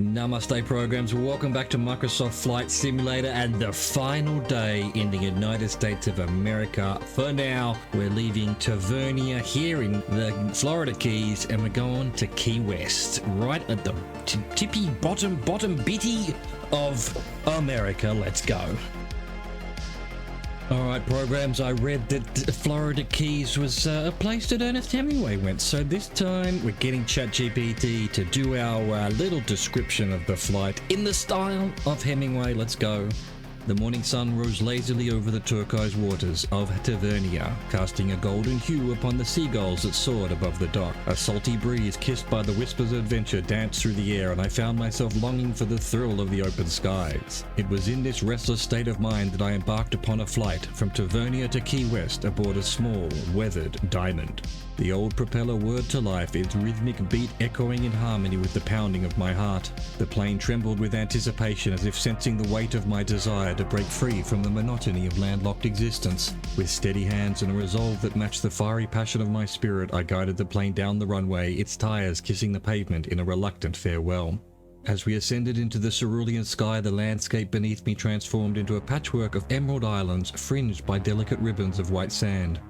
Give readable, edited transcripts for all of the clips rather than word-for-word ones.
Namaste programs, welcome back to Microsoft Flight Simulator and the final day in the United States of America. For now, we're leaving Tavernia here in the Florida Keys and we're going to Key West, right at the tippy bottom bitty of America. Let's go. Alright programs, I read that Florida Keys was a place that Ernest Hemingway went, so this time we're getting ChatGPT to do our little description of the flight in the style of Hemingway. Let's go. The morning sun rose lazily over the turquoise waters of Tavernia, casting a golden hue upon the seagulls that soared above the dock. A salty breeze kissed by the whispers of adventure danced through the air, and I found myself longing for the thrill of the open skies. It was in this restless state of mind that I embarked upon a flight from Tavernia to Key West aboard a small, weathered Diamond. The old propeller whirred to life, its rhythmic beat echoing in harmony with the pounding of my heart. The plane trembled with anticipation, as if sensing the weight of my desire to break free from the monotony of landlocked existence. With steady hands and a resolve that matched the fiery passion of my spirit, I guided the plane down the runway, its tires kissing the pavement in a reluctant farewell. As we ascended into the cerulean sky, the landscape beneath me transformed into a patchwork of emerald islands fringed by delicate ribbons of white sand.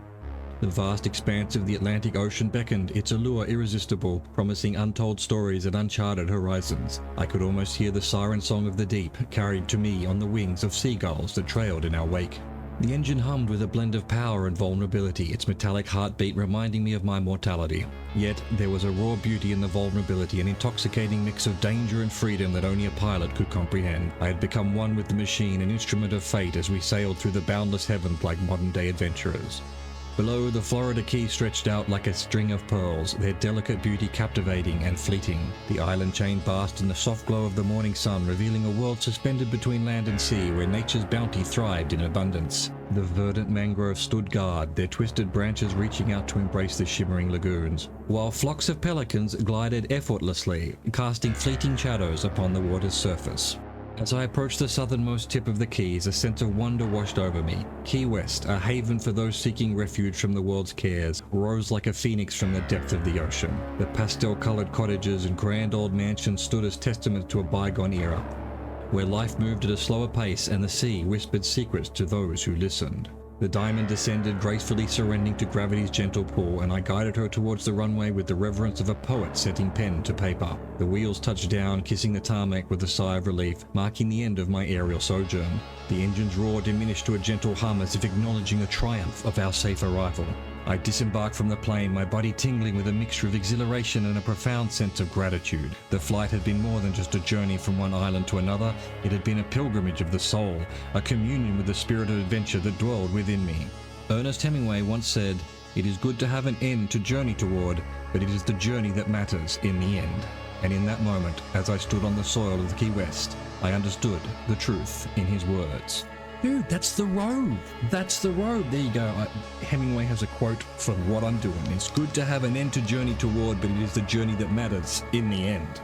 The vast expanse of the Atlantic Ocean beckoned, its allure irresistible, promising untold stories and uncharted horizons. I could almost hear the siren song of the deep, carried to me on the wings of seagulls that trailed in our wake. The engine hummed with a blend of power and vulnerability, its metallic heartbeat reminding me of my mortality. Yet there was a raw beauty in the vulnerability, an intoxicating mix of danger and freedom that only a pilot could comprehend. I had become one with the machine, an instrument of fate as we sailed through the boundless heavens like modern-day adventurers. Below, the Florida Keys stretched out like a string of pearls, their delicate beauty captivating and fleeting. The island chain basked in the soft glow of the morning sun, revealing a world suspended between land and sea, where nature's bounty thrived in abundance. The verdant mangroves stood guard, their twisted branches reaching out to embrace the shimmering lagoons, while flocks of pelicans glided effortlessly, casting fleeting shadows upon the water's surface. As I approached the southernmost tip of the Keys, a sense of wonder washed over me. Key West, a haven for those seeking refuge from the world's cares, rose like a phoenix from the depth of the ocean. The pastel-colored cottages and grand old mansions stood as testament to a bygone era, where life moved at a slower pace and the sea whispered secrets to those who listened. The Diamond descended, gracefully surrendering to gravity's gentle pull, and I guided her towards the runway with the reverence of a poet setting pen to paper. The wheels touched down, kissing the tarmac with a sigh of relief, marking the end of my aerial sojourn. The engine's roar diminished to a gentle hum, as if acknowledging the triumph of our safe arrival. I disembarked from the plane, my body tingling with a mixture of exhilaration and a profound sense of gratitude. The flight had been more than just a journey from one island to another. It had been a pilgrimage of the soul, a communion with the spirit of adventure that dwelled within me. Ernest Hemingway once said, "It is good to have an end to journey toward, but it is the journey that matters in the end." And in that moment, as I stood on the soil of the Key West, I understood the truth in his words. Dude, that's the Rove. That's the Rove. There you go. Hemingway has a quote for what I'm doing. It's good to have an end to journey toward, but it is the journey that matters in the end.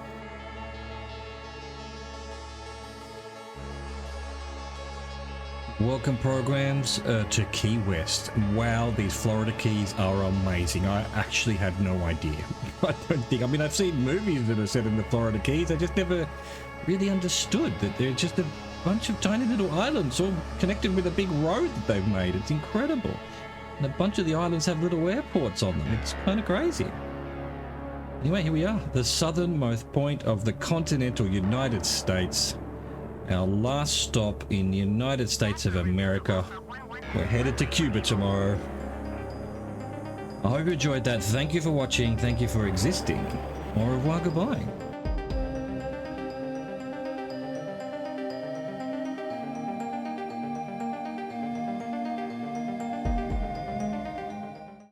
Welcome programs to Key West. Wow, these Florida Keys are amazing. I actually had no idea. I mean, I've seen movies that are set in the Florida Keys. I just never really understood that they're just a bunch of tiny little islands all connected with a big road that they've made. It's incredible. And a bunch of the islands have little airports on them. It's kind of crazy. Anyway, here we are, the southernmost point of the continental United States. Our last stop in the United States of America. We're headed to Cuba tomorrow. I hope you enjoyed that. Thank you for watching. Thank you for existing. Au revoir, goodbye.